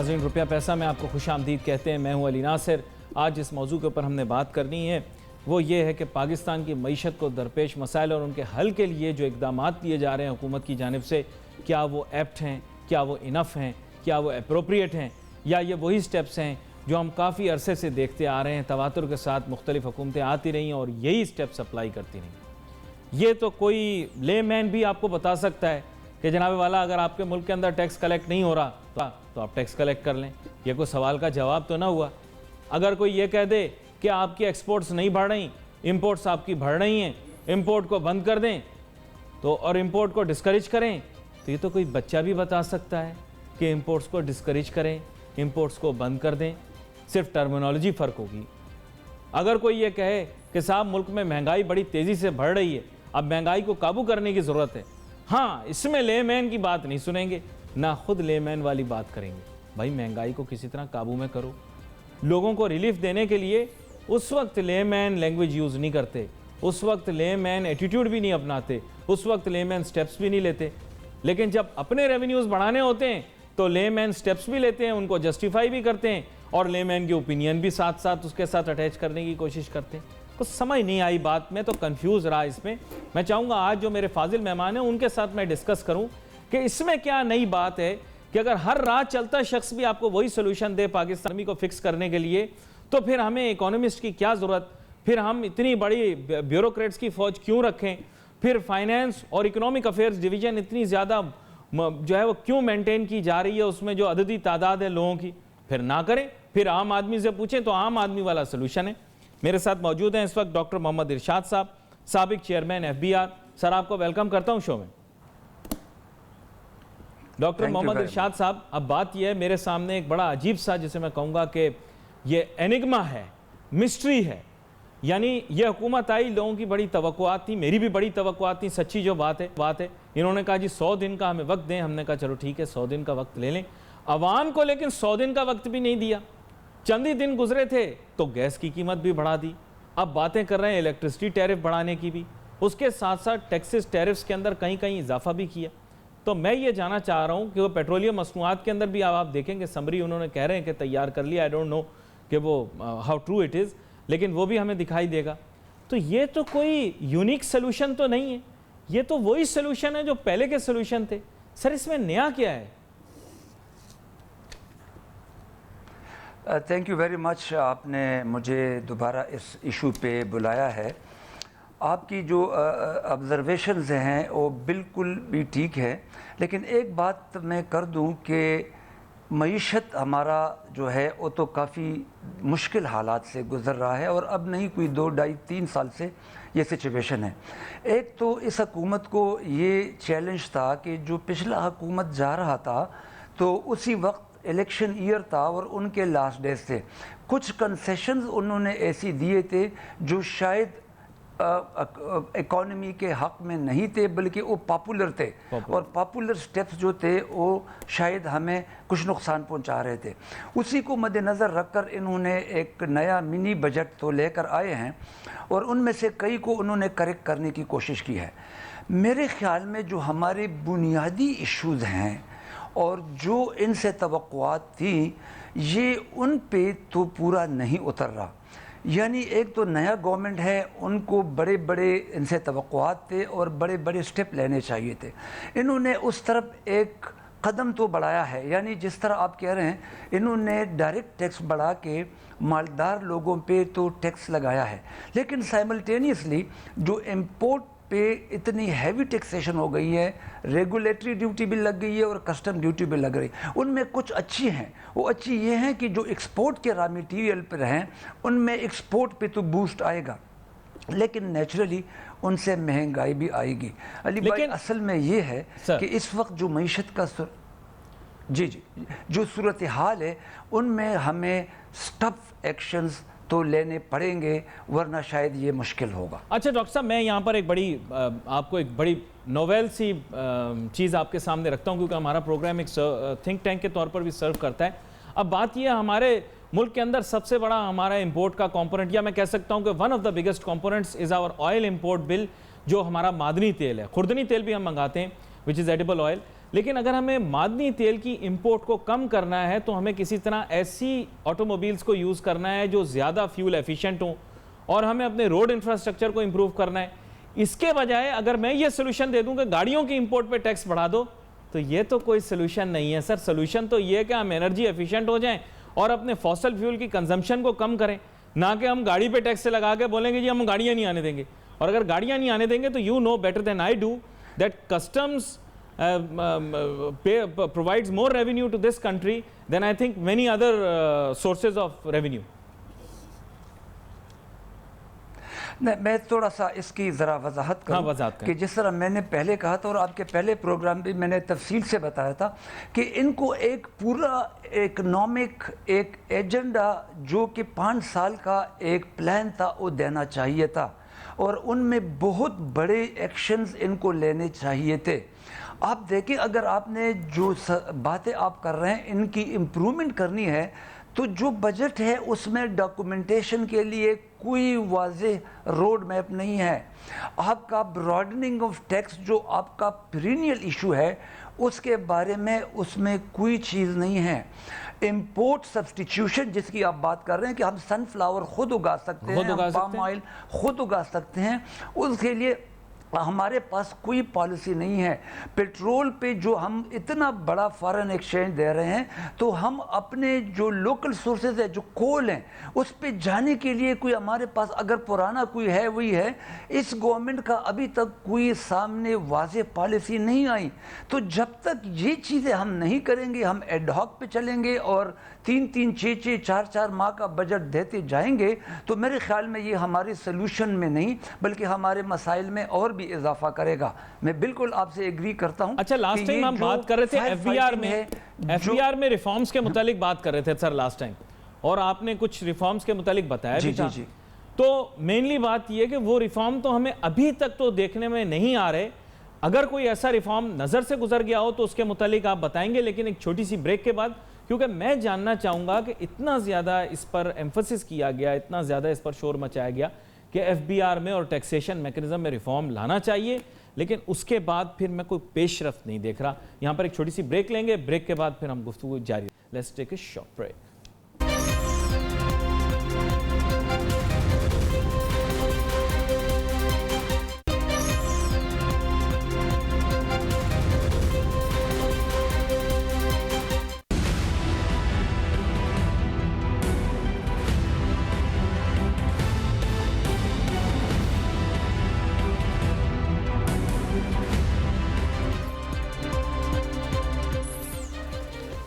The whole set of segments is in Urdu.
ناظرین روپیہ پیسہ میں آپ کو خوش آمدید کہتے ہیں. میں ہوں علی ناصر. آج جس موضوع کے اوپر ہم نے بات کرنی ہے وہ یہ ہے کہ پاکستان کی معیشت کو درپیش مسائل اور ان کے حل کے لیے جو اقدامات لیے جا رہے ہیں حکومت کی جانب سے، کیا وہ ایپٹ ہیں، کیا وہ انف ہیں، کیا وہ اپروپریٹ ہیں، یا یہ وہی سٹیپس ہیں جو ہم کافی عرصے سے دیکھتے آ رہے ہیں، تواتر کے ساتھ مختلف حکومتیں آتی رہیں اور یہی سٹیپس اپلائی کرتی رہیں. یہ تو کوئی لے مین بھی آپ کو بتا سکتا ہے کہ جناب والا اگر آپ کے ملک کے اندر ٹیکس کلیکٹ نہیں ہو رہا تو آپ ٹیکس کلیکٹ کر لیں. یہ کوئی سوال کا جواب تو نہ ہوا. اگر کوئی یہ کہہ دے کہ آپ کی ایکسپورٹس نہیں بڑھ رہی، امپورٹس آپ کی بڑھ رہی ہیں، امپورٹ کو بند کر دیں تو اور امپورٹ کو ڈسکریج کریں، تو یہ تو کوئی بچہ بھی بتا سکتا ہے کہ امپورٹس کو ڈسکریج کریں، امپورٹس کو بند کر دیں. صرف ٹرمینالوجی فرق ہوگی. اگر کوئی یہ کہے کہ صاحب ملک میں مہنگائی بڑی تیزی سے بڑھ رہی ہے، اب مہنگائی کو قابو کرنے کی ضرورت ہے، ہاں اس میں لے مین کی بات نہیں سنیں گے، نہ خود لے مین والی بات کریں گے. بھائی مہنگائی کو کسی طرح قابو میں کرو. لوگوں کو ریلیف دینے کے لیے اس وقت لے مین لینگویج یوز نہیں کرتے، اس وقت لے مین ایٹیٹیوڈ بھی نہیں اپناتے، اس وقت لے مین سٹیپس بھی نہیں لیتے. لیکن جب اپنے ریونیوز بڑھانے ہوتے ہیں تو لے مین سٹیپس بھی لیتے ہیں، ان کو جسٹیفائی بھی کرتے ہیں اور لے مین کی اوپینین بھی ساتھ ساتھ اس کے ساتھ اٹیچ کرنے کی کوشش کرتے ہیں. کچھ سمجھ نہیں آئی بات میں، تو کنفیوز رہا اس میں. میں چاہوں گا آج جو میرے فاضل مہمان ہیں ان کے ساتھ میں ڈسکس کروں کہ اس میں کیا نئی بات ہے کہ اگر ہر رات چلتا شخص بھی آپ کو وہی سولوشن دے پاکستانی کو فکس کرنے کے لیے، تو پھر ہمیں اکانومسٹ کی کیا ضرورت، پھر ہم اتنی بڑی بیوروکریٹس کی فوج کیوں رکھیں، پھر فائنینس اور اکنامک افیئرز ڈویژن اتنی زیادہ جو ہے وہ کیوں مینٹین کی جا رہی ہے، اس میں جو عددی تعداد ہے لوگوں کی، پھر نہ کریں، پھر عام آدمی سے پوچھیں تو عام آدمی والا سولوشن ہے. میرے ساتھ موجود ہیں اس وقت ڈاکٹر محمد ارشاد صاحب، سابق چیئرمین FBR. سر آپ کو ویلکم کرتا ہوں شو میں. ڈاکٹر محمد ارشاد صاحب، اب بات یہ ہے میرے سامنے ایک بڑا عجیب سا جسے میں کہوں گا کہ یہ انگما ہے، مسٹری ہے. یعنی یہ حکومت آئی، لوگوں کی بڑی توقعات تھی، میری بھی بڑی توقعات تھی. سچی جو بات ہے انہوں نے کہا جی 100 دن کا ہمیں وقت دیں. ہم نے کہا چلو ٹھیک ہے 100 دن کا وقت لے لیں. عوام کو لیکن 100 دن کا وقت بھی نہیں دیا. چند ہی دن گزرے تھے تو گیس کی قیمت بھی بڑھا دی. اب باتیں کر رہے ہیں الیکٹرسٹی ٹیرف بڑھانے کی بھی، اس کے ساتھ ساتھ ٹیکسز ٹیرفز کے اندر کہیں کہیں اضافہ بھی کیا. تو میں یہ جاننا چاہ رہا ہوں کہ وہ پیٹرولیم مصنوعات کے اندر بھی آپ دیکھیں گے سمری انہوں نے کہہ رہے ہیں کہ تیار کر لیا. آئی ڈونٹ نو کہ وہ ہاؤ ٹرو اٹ از، لیکن وہ بھی ہمیں دکھائی دے گا. تو یہ تو کوئی یونیک سلوشن تو نہیں ہے، یہ تو وہی سلوشن ہے جو پہلے کے سلوشن تھے. سر اس میں نیا کیا ہے؟ Thank you very much. آپ نے مجھے دوبارہ اس ایشو پہ بلایا ہے. آپ کی جو آبزرویشنز ہیں وہ بالکل بھی ٹھیک ہے، لیکن ایک بات میں کر دوں کہ معیشت ہمارا جو ہے وہ تو کافی مشکل حالات سے گزر رہا ہے، اور اب نہیں کوئی 2 ڈھائی 3 سال سے یہ سچویشن ہے. ایک تو اس حکومت کو یہ چیلنج تھا کہ جو پچھلا حکومت جا رہا تھا تو اسی وقت الیکشن ایئر تھا اور ان کے لاسٹ ڈیز تھے. کچھ کنسیشنز انہوں نے ایسی دیے تھے جو شاید اکانومی کے حق میں نہیں تھے، بلکہ وہ پاپولر تھے، اور پاپولر سٹیپس جو تھے وہ شاید ہمیں کچھ نقصان پہنچا رہے تھے. اسی کو مد نظر رکھ کر انہوں نے ایک نیا منی بجٹ تو لے کر آئے ہیں، اور ان میں سے کئی کو انہوں نے کریکٹ کرنے کی کوشش کی ہے. میرے خیال میں جو ہمارے بنیادی ایشوز ہیں اور جو ان سے توقعات تھیں، یہ ان پہ تو پورا نہیں اتر رہا. یعنی ایک تو نیا گورنمنٹ ہے، ان کو بڑے بڑے ان سے توقعات تھے اور بڑے بڑے سٹیپ لینے چاہیے تھے. انہوں نے اس طرف ایک قدم تو بڑھایا ہے، یعنی جس طرح آپ کہہ رہے ہیں انہوں نے ڈائریکٹ ٹیکس بڑھا کے مالدار لوگوں پہ تو ٹیکس لگایا ہے، لیکن سائملٹینیسلی جو امپورٹ پہ اتنی ہیوی ٹیکسیشن ہو گئی ہے، ریگولیٹری ڈیوٹی بھی لگ گئی ہے اور کسٹم ڈیوٹی بھی لگ رہی ہے. ان میں کچھ اچھی ہیں، وہ اچھی یہ ہیں کہ جو ایکسپورٹ کے را میٹیریل پر ہیں ان میں ایکسپورٹ پہ تو بوسٹ آئے گا، لیکن نیچرلی ان سے مہنگائی بھی آئے گی. علی بھائی اصل میں یہ ہے کہ اس وقت جو معیشت کا جو صورتحال ہے ان میں ہمیں سٹف ایکشنز تو لینے پڑیں گے، ورنہ شاید یہ مشکل ہوگا. اچھا ڈاکٹر صاحب، میں یہاں پر آپ کو ایک بڑی نوویل سی چیز آپ کے سامنے رکھتا ہوں، کیونکہ ہمارا پروگرام ایک تھنک ٹینک کے طور پر بھی سرو کرتا ہے. اب بات یہ ہے ہمارے ملک کے اندر سب سے بڑا ہمارا امپورٹ کا کمپوننٹ، یا میں کہہ سکتا ہوں کہ one of the biggest components is our oil import bill, جو ہمارا معدنی تیل ہے. خوردنی تیل بھی ہم منگاتے ہیں وچ از ایڈیبل آئل، لیکن اگر ہمیں معدنی تیل کی امپورٹ کو کم کرنا ہے تو ہمیں کسی طرح ایسی آٹوموبیلز کو یوز کرنا ہے جو زیادہ فیول ایفیشنٹ ہوں، اور ہمیں اپنے روڈ انفراسٹرکچر کو امپروو کرنا ہے۔ اس کے بجائے اگر میں یہ سلوشن دے دوں کہ گاڑیوں کی امپورٹ پہ ٹیکس بڑھا دو، تو یہ تو کوئی سلوشن نہیں ہے سر۔ سلوشن تو یہ ہے کہ ہم انرجی ایفیشنٹ ہو جائیں اور اپنے فوسل فیول کی کنزمپشن کو کم کریں، نہ کہ ہم گاڑی پہ ٹیکس سے لگا کے بولیں گے جی ہم گاڑیاں نہیں آنے دیں گے۔ اور اگر گاڑیاں نہیں آنے دیں گے تو you know better than I do that customs provides more revenue to this country than I think many other sources of revenue. میں تھوڑا سا اس کی ذرا وضاحت کروں کہ جس طرح میں نے پہلے کہا تھا اور آپ کے پہلے پروگرام بھی میں نے تفصیل سے بتایا تھا کہ ان کو ایک پورا اکنامک ایک ایجنڈا جو کہ 5 سال کا ایک پلان تھا وہ دینا چاہیے تھا، اور ان میں بہت بڑے ایکشنز ان کو لینے چاہیے تھے۔ آپ دیکھیں اگر آپ نے جو باتیں آپ کر رہے ہیں ان کی امپرومنٹ کرنی ہے تو جو بجٹ ہے اس میں ڈاکومنٹیشن کے لیے کوئی واضح روڈ میپ نہیں ہے۔ آپ کا براڈننگ آف ٹیکس جو آپ کا پرینیل ایشو ہے اس کے بارے میں اس میں کوئی چیز نہیں ہے۔ امپورٹ سبسٹیٹیوشن جس کی آپ بات کر رہے ہیں کہ ہم سن فلاور خود اگا سکتے ہیں، ہم پام آئل خود اگا سکتے ہیں، اس کے لیے ہمارے پاس کوئی پالیسی نہیں ہے۔ پیٹرول پہ جو ہم اتنا بڑا فارن ایکسچینج دے رہے ہیں تو ہم اپنے جو لوکل سورسز ہے جو کول ہیں اس پہ جانے کے لیے کوئی ہمارے پاس اگر پرانا کوئی ہے وہی ہے۔ اس گورنمنٹ کا ابھی تک کوئی سامنے واضح پالیسی نہیں آئی، تو جب تک یہ چیزیں ہم نہیں کریں گے، ہم ایڈ ہاک پہ چلیں گے اور 3-3 6-6 4-4 ماہ کا بجٹ دیتے جائیں گے تو میرے خیال میں یہ ہماری سلوشن میں نہیں بلکہ ہمارے مسائل میں اور بھی اضافہ کرے گا۔ میں بالکل آپ سے ایگری کرتا ہوں۔ اچھا، لاسٹ ٹائم ہم بات کر رہے تھے ایف بی آر میں ریفارمز کے متعلق بات کر رہے تھے سر لاسٹ ٹائم، اور آپ نے کچھ ریفارمز کے متعلق بتایا بھی تھا۔ تو مینلی بات یہ کہ وہ ریفارم تو ہمیں ابھی تک تو دیکھنے میں نہیں آ رہے۔ اگر کوئی ایسا ریفارم نظر سے گزر گیا ہو تو اس کے متعلق آپ بتائیں گے، لیکن ایک چھوٹی سی بریک کے بعد، کیونکہ میں جاننا چاہوں گا کہ اتنا زیادہ اس پر ایمفسس کیا گیا، اتنا زیادہ اس پر شور مچایا گیا کہ ایف بی آر میں اور ٹیکسیشن میکنزم میں ریفارم لانا چاہیے، لیکن اس کے بعد پھر میں کوئی پیش رفت نہیں دیکھ رہا۔ یہاں پر ایک چھوٹی سی بریک لیں گے، بریک کے بعد پھر ہم گفتگو جاری۔ Let's take a short break.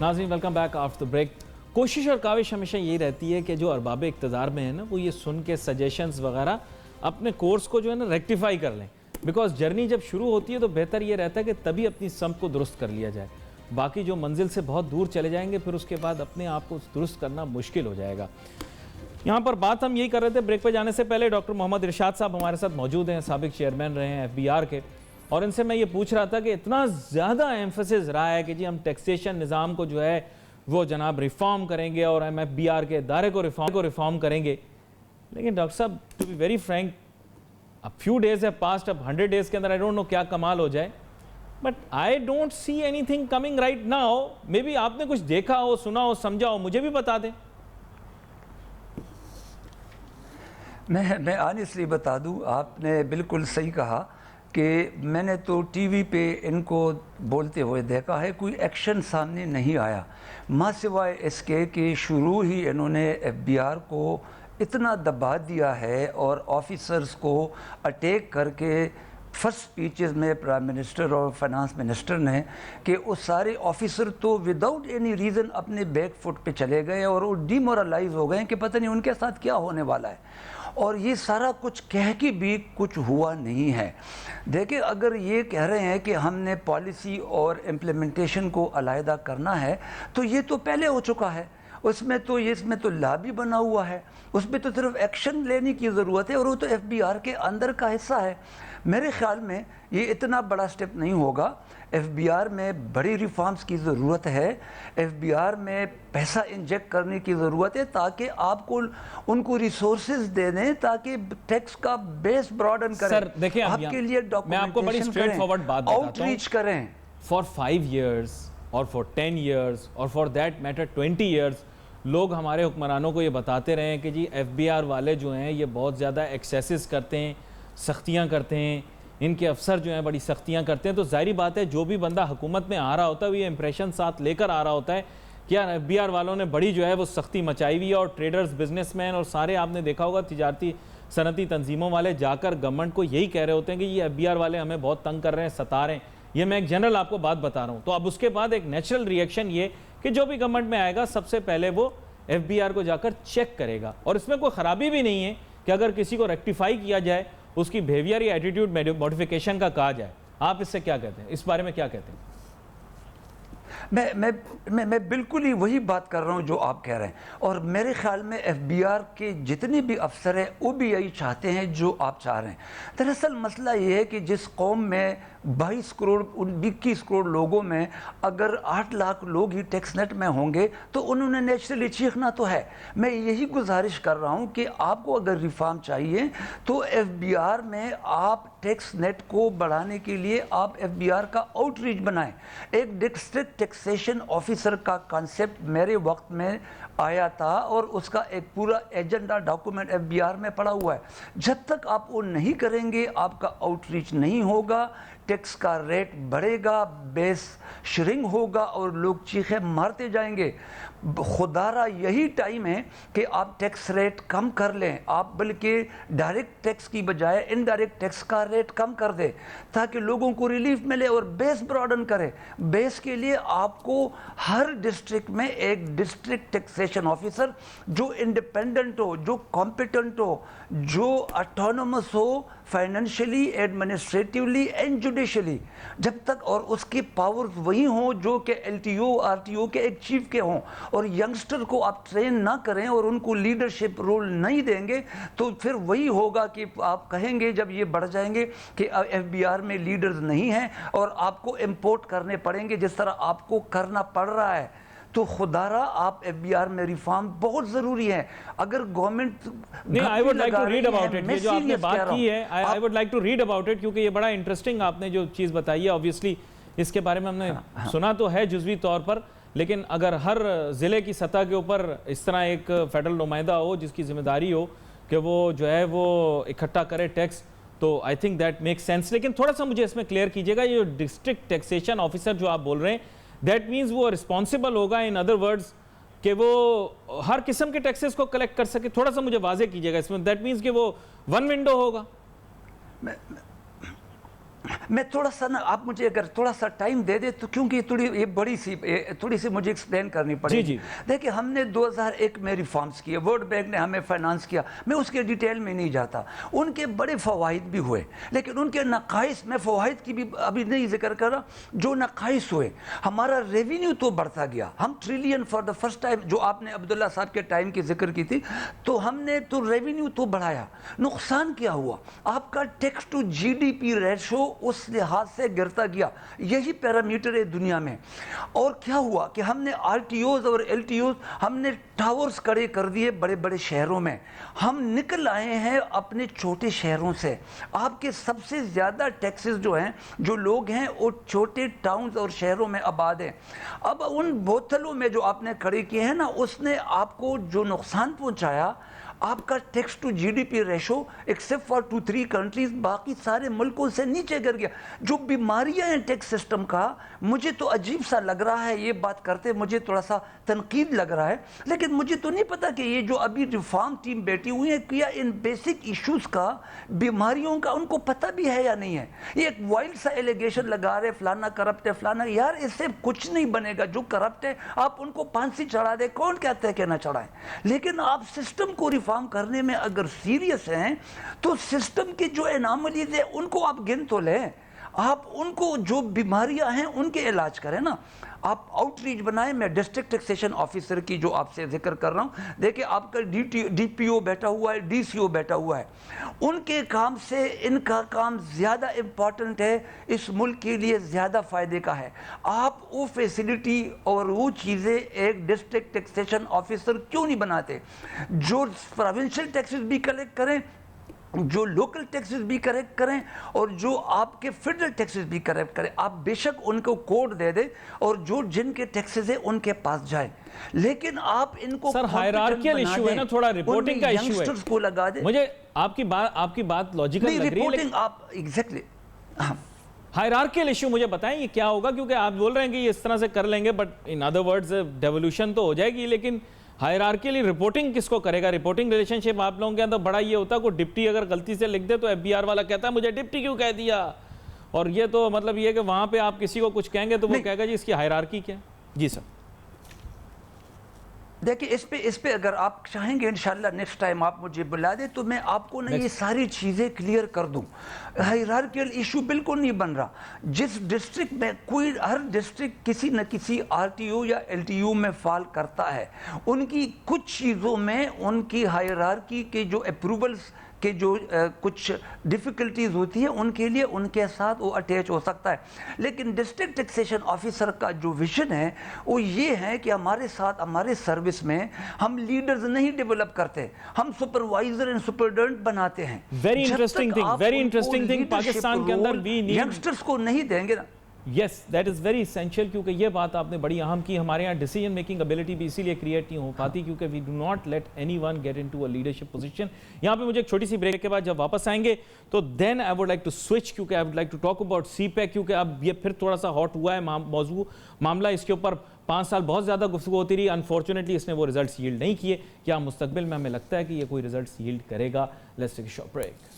ناظرین ویلکم بیک آفٹر بریک۔ کوشش اور کاوش ہمیشہ یہ رہتی ہے کہ جو ارباب اقتدار میں ہیں نا وہ یہ سن کے سجیشنز وغیرہ اپنے کورس کو جو ہے نا ریکٹیفائی کر لیں، بیکاز جرنی جب شروع ہوتی ہے تو بہتر یہ رہتا ہے کہ تبھی اپنی سمت کو درست کر لیا جائے، باقی جو منزل سے بہت دور چلے جائیں گے پھر اس کے بعد اپنے آپ کو درست کرنا مشکل ہو جائے گا۔ یہاں پر بات ہم یہی کر رہے تھے، بریک پہ جانے سے پہلے ڈاکٹر محمد ارشاد صاحب ہمارے ساتھ موجود ہیں، سابق چیئرمین رہے ہیں ایف بی آر کے، اور ان سے میں یہ پوچھ رہا تھا کہ اتنا زیادہ ایمفسس رہا ہے کہ جی ہم ٹیکسیشن نظام کو جو ہے وہ جناب ریفارم کریں گے اور ایم ایف بی آر کے ادارے کو ریفارم کریں گے، لیکن ڈاکٹر صاحب ٹو بی ویری فرینک اب فیو ڈیز ہے پاسٹ، اب 100 ڈیز کے اندر آئی ڈونٹ نو کیا کمال ہو جائے، but I don't see anything coming right now. Maybe آپ نے کچھ دیکھا ہو، سنا ہو، سمجھا ہو، مجھے بھی بتا دیں۔ میں آنیسٹلی بتا دوں، آپ نے بالکل صحیح کہا کہ میں نے تو ٹی وی پہ ان کو بولتے ہوئے دیکھا ہے، کوئی ایکشن سامنے نہیں آیا، ماں سوائے اس کے کہ شروع ہی انہوں نے ایف بی آر کو اتنا دبا دیا ہے اور آفیسرز کو اٹیک کر کے فرسٹ سپیچز میں پرائم منسٹر اور فائنانس منسٹر نے کہ وہ سارے آفیسر تو وداؤٹ اینی ریزن اپنے بیک فٹ پہ چلے گئے اور وہ ڈی مورلائز ہو گئے کہ پتہ نہیں ان کے ساتھ کیا ہونے والا ہے، اور یہ سارا کچھ کہہ کے بھی کچھ ہوا نہیں ہے۔ دیکھیں اگر یہ کہہ رہے ہیں کہ ہم نے پالیسی اور امپلیمنٹیشن کو علیحدہ کرنا ہے تو یہ تو پہلے ہو چکا ہے، اس میں تو لا بھی بنا ہوا ہے، اس پہ تو صرف ایکشن لینے کی ضرورت ہے اور وہ تو ایف بی آر کے اندر کا حصہ ہے۔ میرے خیال میں یہ اتنا بڑا سٹیپ نہیں ہوگا، ایف بی آر میں بڑی ریفارمز کی ضرورت ہے، ایف بی آر میں پیسہ انجیکٹ کرنے کی ضرورت ہے تاکہ آپ کو ان کو ریسورسز دے دیں تاکہ ٹیکس کا بیس براڈن کریں، سر دیکھیں آپ کے لیے ڈاکومنٹیشن کریں، آؤٹ ریچ کریں۔ فار 5 ایئرس اور فار 10 ایئرس اور فار دیٹ میٹر 20 ایئرس لوگ ہمارے حکمرانوں کو یہ بتاتے رہے ہیں کہ جی ایف بی آر والے جو ہیں یہ بہت زیادہ ایکسیسز کرتے ہیں, سختیاں کرتے ہیں, ان کے افسر جو ہیں بڑی سختیاں کرتے ہیں. تو ظاہری بات ہے جو بھی بندہ حکومت میں آ رہا ہوتا ہے وہ یہ امپریشن ساتھ لے کر آ رہا ہوتا ہے کہ یار ایف بی آر والوں نے بڑی جو ہے وہ سختی مچائی ہوئی ہے, اور ٹریڈرز, بزنس مین اور سارے آپ نے دیکھا ہوگا تجارتی صنعتی تنظیموں والے جا کر گورنمنٹ کو یہی کہہ رہے ہوتے ہیں کہ یہ ایف بی آر والے ہمیں بہت تنگ کر رہے ہیں, ستا رہے ہیں. یہ میں ایک جنرل آپ کو بات بتا رہا ہوں. تو اب اس کے بعد ایک نیچرل ریئیکشن یہ کہ جو بھی گورنمنٹ میں آئے گا سب سے پہلے وہ ایف بی آر کو جا کر چیک کرے گا, اور اس میں کوئی خرابی بھی نہیں ہے کہ اگر کسی کو ریکٹیفائی کیا جائے, اس کی بیہیویئر یا ایٹیٹیوڈ موڈیفیکیشن کا کہا جائے. آپ اس سے کیا کہتے ہیں, اس بارے میں کیا کہتے ہیں؟ میں بالکل ہی وہی بات کر رہا ہوں جو آپ کہہ رہے ہیں, اور میرے خیال میں ایف بی آر کے جتنے بھی افسر ہیں وہ بھی یہی چاہتے ہیں جو آپ چاہ رہے ہیں. دراصل مسئلہ یہ ہے کہ جس قوم میں 22 کروڑ 21 کروڑ لوگوں میں اگر 8 لاکھ لوگ ہی ٹیکس نیٹ میں ہوں گے تو انہوں نے نیچرلی چیخنا تو ہے. میں یہی گزارش کر رہا ہوں کہ آپ کو اگر ریفارم چاہیے تو ایف بی آر میں آپ ٹیکس نیٹ کو بڑھانے کے لیے آپ ایف بی آر کا آؤٹ ریچ بنائیں. ایک ڈسٹرکٹ ٹیکسیشن آفیسر کا کانسیپٹ میرے وقت میں آیا تھا, اور اس کا ایک پورا agenda document F B R میں پڑا ہوا ہے. جب تک آپ وہ نہیں کریں گے آپ کا آؤٹ ریچ نہیں ہوگا, ٹیکس کا ریٹ بڑھے گا, بیس شرنگ ہوگا اور لوگ چیخیں مارتے جائیں گے. خدا را یہی ٹائم ہے کہ آپ ٹیکس ریٹ کم کر لیں, آپ بلکہ ڈائریکٹ ٹیکس کی بجائے انڈائریکٹ ٹیکس کا ریٹ کم کر دیں تاکہ لوگوں کو ریلیف ملے اور بیس براڈن کرے. بیس کے لیے آپ کو ہر ڈسٹرکٹ میں ایک ڈسٹرکٹ ٹیکسیشن آفیسر جو انڈیپینڈنٹ ہو, جو کمپیٹنٹ ہو, جو اٹانومس ہو فائنینشلی, ایڈمنسٹریٹیولی اینڈ جوڈیشلی, جب تک, اور اس کی پاورز وہی ہوں جو کہ L T O R T O کے ایک چیف کے ہوں, اور ینگسٹر کو آپ ٹرین نہ کریں اور ان کو لیڈرشپ رول نہیں دیں گے تو پھر وہی ہوگا کہ آپ کہیں گے جب یہ بڑھ جائیں گے کہ ایف بی آر میں لیڈرز نہیں ہیں اور آپ کو امپورٹ کرنے پڑیں گے جس طرح آپ کو کرنا پڑ رہا ہے. تو خدا را آپ ایف بی آر میں ریفارم بہت ضروری ہے. اگر گورنمنٹ نہیں, I would like to read about it. یہ جو آپ نے بات کی ہے I would like to read about it کیونکہ یہ بڑا انٹرسٹنگ آپ نے جو چیز بتائی ہے. obviously اس کے بارے میں ہم نے سنا تو ہے جزوی طور پر, لیکن اگر ہر ضلع کی سطح کے اوپر اس طرح ایک فیڈرل نمائندہ ہو جس کی ذمہ داری ہو کہ وہ جو ہے وہ اکٹھا کرے ٹیکس, تو I think that make sense. لیکن تھوڑا سا مجھے اس میں کلیئر کیجیے گا, یہ ڈسٹرکٹ ٹیکسیشن آفیسر جو آپ بول رہے ہیں دیٹ مینز وہ رسپانسبل ہوگا ان ادر ورڈز کہ وہ ہر قسم کے ٹیکسز کو کلیکٹ کر سکے. تھوڑا سا مجھے واضح کیجیے گا اس میں. دیٹ مینز کہ وہ ون ونڈو ہوگا. میں تھوڑا سا نا, آپ مجھے اگر تھوڑا سا ٹائم دے دے تو, کیونکہ تھوڑی سی مجھے ایکسپلین کرنی پڑے گی. دیکھیں ہم نے 2001 میں ریفارمز کیے, ورلڈ بینک نے ہمیں فائنانس کیا, میں اس کے ڈیٹیل میں نہیں جاتا. ان کے بڑے فوائد بھی ہوئے لیکن ان کے نقائص, میں فوائد کی بھی ابھی نہیں ذکر کر رہا, جو نقائص ہوئے, ہمارا ریونیو تو بڑھتا گیا, ہم trillion for the first time, جو آپ نے عبداللہ صاحب کے ٹائم کی ذکر کی تھی, تو ہم نے تو ریونیو تو بڑھایا. نقصان کیا ہوا, آپ کا tax to G D P ratio اس لحاظ سے گرتا گیا. یہی پیرامیٹر ہے دنیا میں. اور کیا ہوا کہ ہم نے آر ٹی اوز اور ایل ٹی اوز, ہم نے ٹاورز کھڑے کر دیے بڑے بڑے شہروں میں. ہم نکل آئے ہیں اپنے چھوٹے شہروں سے. آپ کے سب سے زیادہ ٹیکسز جو ہیں, جو لوگ ہیں وہ چھوٹے ٹاؤنز اور شہروں میں آباد ہیں. اب ان بوتلوں میں جو آپ نے کھڑے کیے ہیں نا, اس نے آپ کو جو نقصان پہنچایا, آپ کا tax to G D P ratio except for 2-3 countries باقی سارے ملکوں سے نیچے گر گیا. جو بیماریاں ہیں ٹیکس سسٹم کا, مجھے تو عجیب سا لگ رہا ہے یہ بات کرتے, مجھے تھوڑا سا تنقید لگ رہا ہے, لیکن مجھے تو نہیں پتا کہ یہ جو ابھی ریفارم ٹیم بیٹھی ہوئی ہے کیا ان بیسک ایشوز کا, بیماریوں کا ان کو پتہ بھی ہے یا نہیں ہے. یہ ایک وائلڈ سا ایلیگیشن لگا رہے فلانا کرپٹ ہے فلانا. یار اس سے کچھ نہیں بنے گا. جو کرپٹ ہے آپ ان کو پھانسی چڑھا دیں, کون کہتا ہے کہ نہ چڑھائیں, لیکن آپ سسٹم کو ریفارم کرنے میں اگر سیریس ہیں تو سسٹم کے جو اناملیز ہیں ان کو آپ گن تو لیں. آپ ان کو جو بیماریاں ہیں ان کے علاج کریں نا. آپ آؤٹ ریچ بنائیں. میں ڈسٹرکٹ ٹیکسیشن آفیسر کی جو آپ سے ذکر کر رہا ہوں, دیکھیں آپ کا ڈی پی او بیٹھا ہوا ہے, ڈی سی او بیٹھا ہوا ہے, ان کے کام سے ان کا کام زیادہ امپورٹنٹ ہے, اس ملک کے لیے زیادہ فائدے کا ہے. آپ وہ فیسلٹی اور وہ چیزیں ایک ڈسٹرکٹ ٹیکسیشن آفیسر کیوں نہیں بناتے, جو پروونشل ٹیکسز بھی کلیکٹ کریں جو لوکل ٹیکسز بھی کریکٹ کریں اور جو آپ کے فیڈرل ٹیکسز بھی کریکٹ کریں. آپ بے شک ان کو کوڈ دے دیں اور جو جن کے ٹیکسز ہیں ان کے پاس جائیں, لیکن آپ ان کو سر ہائرارکیل ایشو ہے نا, تھوڑا رپورٹنگ کا ایشو ہے, کو لگا دیں. مجھے آپ کی بات لاجیکل لگ رہی ہے, رپورٹنگ آپ ایگزیکٹلی ہائرارکیل ایشو مجھے بتائیں یہ کیا ہوگا, کیونکہ آپ بول رہے ہیں کہ یہ اس طرح سے کر لیں گے, but in other words devolution تو ہو جائے گی, لیکن ہائرارکیلی رپورٹنگ کس کو کرے گا؟ رپورٹنگ ریلیشن شپ آپ لوگوں کے اندر بڑا یہ ہوتا ہے, کوئی ڈپٹی اگر غلطی سے لکھ دے تو ایف بی آر والا کہتا ہے مجھے ڈپٹی کیوں کہہ دیا, اور یہ تو مطلب یہ کہ وہاں پہ آپ کسی کو کچھ کہیں گے تو وہ کہے گا جی اس کی ہائرارکی کیا ہے. جی سر دیکھیں اس پہ اگر آپ چاہیں گے انشاءاللہ نیکسٹ ٹائم آپ مجھے بلا دیں تو میں آپ کو یہ ساری چیزیں کلیئر کر دوں. ہائرارکیل ایشو بالکل نہیں بن رہا. جس ڈسٹرکٹ میں ہر ڈسٹرکٹ کسی نہ کسی آر ٹی او یا ایل ٹی او میں فال کرتا ہے, ان کی کچھ چیزوں میں ان کی ہائرارکی کے جو اپروولز کہ جو کچھ ڈیفیکلٹیز ہوتی ہے ان کے لیے ان کے ساتھ وہ اٹیچ ہو سکتا ہے, لیکن ڈسٹرکٹ ٹیکسیشن آفیسر کا جو ویژن ہے وہ یہ ہے کہ ہمارے ساتھ ہمارے سروس میں ہم لیڈرز نہیں ڈیولپ کرتے, ہم سپروائزر اینڈ سپرڈنٹ بناتے ہیں. ویری انٹرسٹنگ تھنگ پاکستان کے اندر بھی ینگسٹرز کو نہیں دیں گے نا. Yes that is very essential, کیونکہ یہ بات آپ نے بڑی اہم کی. ہمارے یہاں ڈیسیجن میکنگ ابیلٹی بھی اسی لیے کریٹ نہیں ہو پاتی کیونکہ we do not let any one get into a leadership position. یہاں پہ مجھے ایک چھوٹی سی بریک کے بعد جب واپس آئیں گے تو then I would like to switch, کیونکہ I would like to talk about CPEC, کیونکہ اب یہ پھر تھوڑا سا ہاٹ ہوا ہے موضوع معاملہ. اس کے اوپر 5 سال بہت زیادہ گفتگو ہوتی رہی, انفارچونیٹلی اس نے وہ ریزلٹس ییلڈ نہیں کیے. کیا مستقبل میں ہمیں لگتا ہے کہ یہ کوئی ریزلٹس ییلڈ کرے گا؟ Let's take a short break.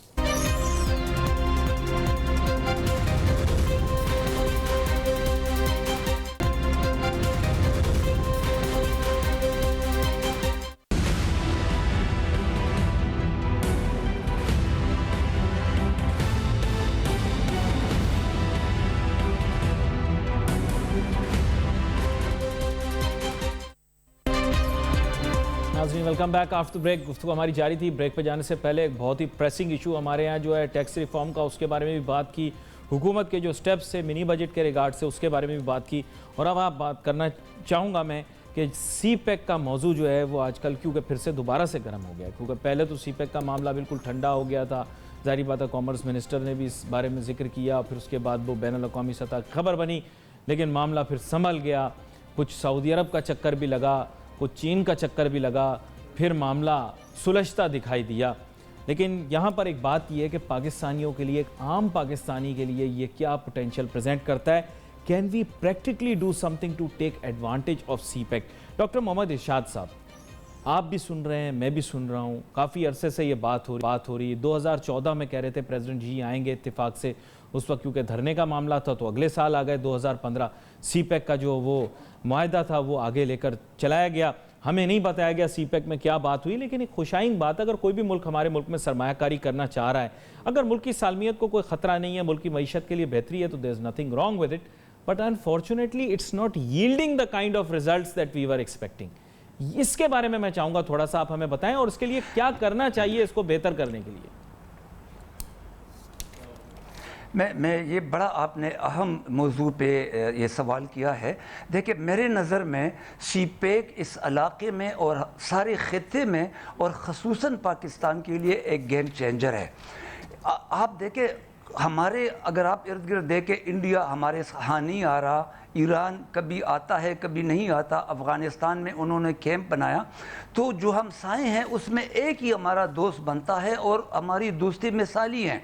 ناظرین ویلکم بیک آفٹر بریک. گفتگو ہماری جاری تھی. بریک پہ جانے سے پہلے ایک بہت ہی پریسنگ ایشو ہمارے یہاں جو ہے ٹیکس ریفارم کا, اس کے بارے میں بھی بات کی, حکومت کے جو سٹیپس سے منی بجٹ کے ریگارڈ سے اس کے بارے میں بھی بات کی. اور اب آپ بات کرنا چاہوں گا میں کہ سی پیک کا موضوع جو ہے وہ آج کل کیونکہ پھر سے دوبارہ سے گرم ہو گیا, کیونکہ پہلے تو سی پیک کا معاملہ بالکل ٹھنڈا ہو گیا تھا. ظاہری بات ہے کامرس منسٹر نے بھی اس بارے میں ذکر کیا, پھر اس کے بعد وہ بین الاقوامی سطح خبر بنی, لیکن معاملہ پھر سنبھل گیا. کچھ سعودی عرب کا چکر بھی لگا, کچھ چین کا چکر بھی لگا, پھر معاملہ سلجھتا دکھائی دیا. لیکن یہاں پر ایک بات یہ ہے کہ پاکستانیوں کے لیے, ایک عام پاکستانی کے لیے یہ کیا پوٹینشیل پریزنٹ کرتا ہے. Can we practically do something to take advantage of CPEC? Doctor Muhammad Irshad Sahib, آپ بھی سن رہے ہیں, میں بھی سن رہا ہوں, کافی عرصے سے یہ بات ہو رہی ہے. 2014 میں کہہ رہے تھے پریزیڈنٹ جی آئیں گے اتفاق سے, اس وقت کیونکہ دھرنے کا معاملہ تھا تو اگلے سال آ گئے 2015. سی پیک کا جو وہ معاہدہ تھا وہ آگے لے کر چلایا گیا. ہمیں نہیں بتایا گیا سی پیک میں کیا بات ہوئی, لیکن ایک خوشائن بات, اگر کوئی بھی ملک ہمارے ملک میں سرمایہ کاری کرنا چاہ رہا ہے, اگر ملک کی سالمیت کو کوئی خطرہ نہیں ہے, ملک کی معیشت کے لیے بہتری ہے, تو there is nothing wrong with it. But unfortunately it's not yielding the kind of results that we were expecting. اس کے بارے میں چاہوں گا تھوڑا سا آپ ہمیں بتائیں, اور اس کے لیے کیا کرنا چاہیے اس کو بہتر کرنے کے لیے. میں یہ بڑا آپ نے اہم موضوع پہ یہ سوال کیا ہے. دیکھیں میرے نظر میں سی پیک اس علاقے میں اور سارے خطے میں اور خصوصاً پاکستان کے لیے ایک گیم چینجر ہے. آپ دیکھیں ہمارے, اگر آپ ارد گرد دیکھیں, انڈیا ہمارے ہاں نہیں آ رہا, ایران کبھی آتا ہے کبھی نہیں آتا, افغانستان میں انہوں نے کیمپ بنایا, تو جو ہم سائیں ہیں اس میں ایک ہی ہمارا دوست بنتا ہے اور ہماری دوستی مثالی ہیں.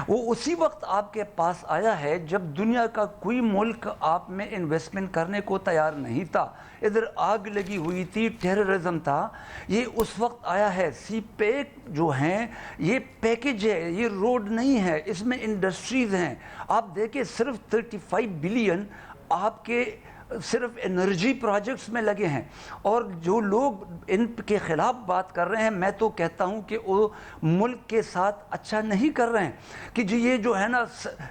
وہ اسی وقت آپ کے پاس آیا ہے جب دنیا کا کوئی ملک آپ میں انویسٹمنٹ کرنے کو تیار نہیں تھا. ادھر آگ لگی ہوئی تھی, ٹیررزم تھا, یہ اس وقت آیا ہے. سی پیک جو ہیں یہ پیکج ہے, یہ روڈ نہیں ہے, اس میں انڈسٹریز ہیں. آپ دیکھیں صرف 35 بلین آپ کے صرف انرجی پروجیکٹس میں لگے ہیں, اور جو لوگ ان کے خلاف بات کر رہے ہیں, میں تو کہتا ہوں کہ وہ ملک کے ساتھ اچھا نہیں کر رہے ہیں کہ جی یہ جو ہے نا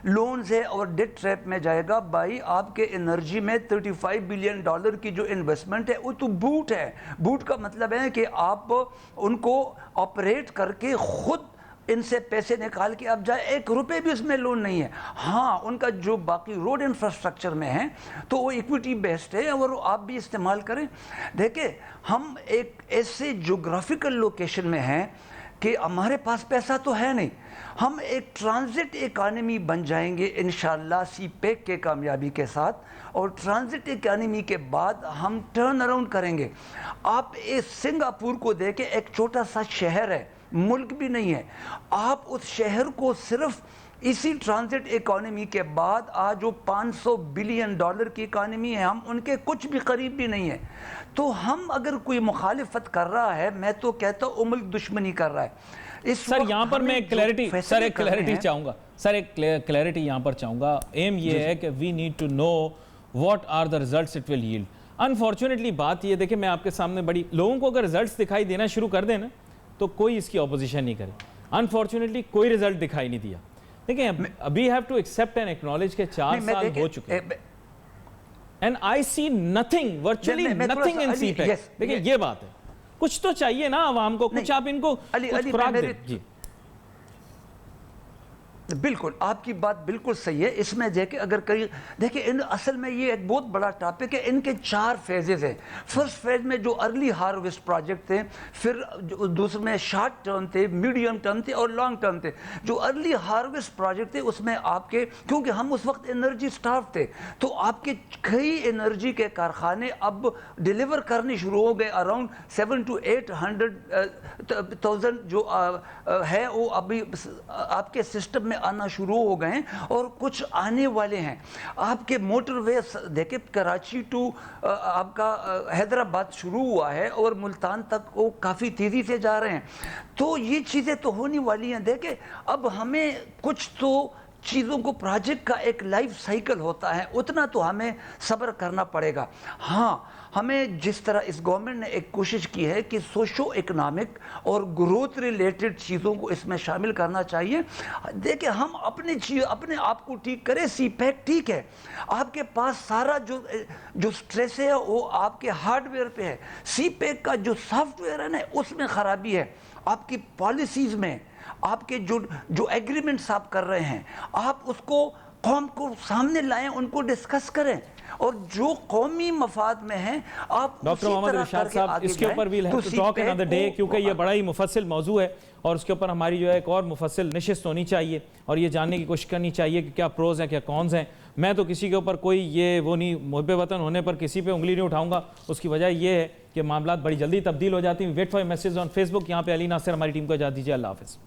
لونز ہے اور ڈیٹ ٹریپ میں جائے گا. بھائی آپ کے انرجی میں $35 بلین کی جو انویسٹمنٹ ہے وہ تو بوٹ ہے. بوٹ کا مطلب ہے کہ آپ ان کو آپریٹ کر کے خود ان سے پیسے نکال کے اب جائے, 1 روپے بھی اس میں لون نہیں ہے. ہاں ان کا جو باقی روڈ انفراسٹرکچر میں ہے تو وہ ایکویٹی بیسڈ ہے اور آپ بھی استعمال کریں. دیکھیں ہم ایک ایسے جغرافیکل لوکیشن میں ہیں کہ ہمارے پاس پیسہ تو ہے نہیں، ہم ایک ٹرانزٹ اکانومی بن جائیں گے انشاءاللہ سی پیک کے کامیابی کے ساتھ، اور ٹرانزٹ اکانومی کے بعد ہم ٹرن اراؤنڈ کریں گے۔ آپ سنگاپور کو دیکھیں، ایک چھوٹا سا شہر ہے، ملک بھی نہیں ہے، آپ اس شہر کو صرف اسی ٹرانزٹ اکانومی کے بعد آج وہ $500 بلین کی اکانومی ہے، ہم ان کے کچھ بھی قریب بھی نہیں ہے۔ تو ہم اگر کوئی مخالفت کر رہا ہے، میں تو کہتا ہوں ملک دشمنی کر رہا ہے۔ سر یہاں پر میں ایک کلیئرٹی چاہوں گا، سر ایک کلیئرٹی یہاں پر چاہوں گا۔ ایم یہ ہے کہ we need to know what are the results it will yield. Unfortunately بات یہ دیکھیں، میں آپ کے سامنے بڑی لوگوں کو اگر ریزلٹس دکھائی دینا شروع کر دیں نا تو کوئی اس کی اپوزیشن نہیں کرے۔ انفارچونیٹلی کوئی ریزلٹ دکھائی نہیں دیا۔ دیکھیں ابھی have to accept and acknowledge کہ 4 سال ہو چکے ہیں and I see nothing, virtually nothing in CPEC. دیکھیں یہ بات ہے، کچھ تو چاہیے نا عوام کو، کچھ آپ ان کو خوراک دیں۔ جی بالکل آپ کی بات بالکل صحیح ہے۔ اس میں دیکھیں اصل میں یہ ایک بہت بڑا ٹاپک ہے۔ ان کے 4 فیزز ہیں۔ فرسٹ فیز میں جو ارلی ہارویسٹ پروجیکٹ تھے، پھر دوسرے میں شارٹ ٹرم تھے، میڈیم ٹرم تھے اور لانگ ٹرم تھے۔ جو ارلی ہارویسٹ پروجیکٹ تھے اس میں آپ کے، کیونکہ ہم اس وقت انرجی سٹارف تھے، تو آپ کے کئی انرجی کے کارخانے اب ڈیلیور کرنے شروع ہو گئے۔ اراؤنڈ 700 to 800,000 جو ہے وہ ابھی آپ کے سسٹم میں آنا شروع ہو گئے ہیں، اور کچھ آنے والے ہیں۔ آپ کے موٹر ویز دیکھیں، کراچی ٹو آپ کا حیدرآباد شروع ہوا ہے اور ملتان تک وہ کافی تیزی سے جا رہے ہیں۔ تو یہ چیزیں تو ہونے والی ہیں۔ دیکھیں اب ہمیں کچھ تو چیزوں کو، پروجیکٹ کا ایک لائف سائیکل ہوتا ہے، اتنا تو ہمیں صبر کرنا پڑے گا۔ ہاں ہمیں جس طرح اس گورنمنٹ نے ایک کوشش کی ہے کہ سوشو اکنامک اور گروتھ ریلیٹڈ چیزوں کو اس میں شامل کرنا چاہیے۔ دیکھیں ہم اپنے آپ کو ٹھیک کریں، سی پیک ٹھیک ہے، آپ کے پاس سارا جو سٹریس ہے وہ آپ کے ہارڈ ویئر پہ ہے۔ سی پیک کا جو سافٹ ویئر ہے نا، اس میں خرابی ہے، آپ کی پالیسیز میں، آپ کے جو ایگریمنٹس آپ کر رہے ہیں، آپ اس کو قوم کو سامنے لائیں، ان کو ڈسکس کریں، اور جو قومی مفاد میں ہیں آپ ڈاکٹر محمد ارشاد صاحب اس کے اوپر we'll have to talk another day, کیونکہ یہ بڑا ہی مفصل موضوع ہے اور اس کے اوپر ہماری جو ہے ایک اور مفصل نشست ہونی چاہیے اور یہ جاننے کی کوشش کرنی چاہیے کہ کیا پروز ہیں کیا کونز ہیں۔ میں تو کسی کے اوپر کوئی یہ وہ نہیں، محب وطن ہونے پر کسی پہ انگلی نہیں اٹھاؤں گا۔ اس کی وجہ یہ ہے کہ معاملات بڑی جلدی تبدیل ہو جاتی ہیں۔ Wait for message on Facebook. یہاں پہ علی ناصر ہماری ٹیم کو اجازت دیجیے۔ اللہ حافظ۔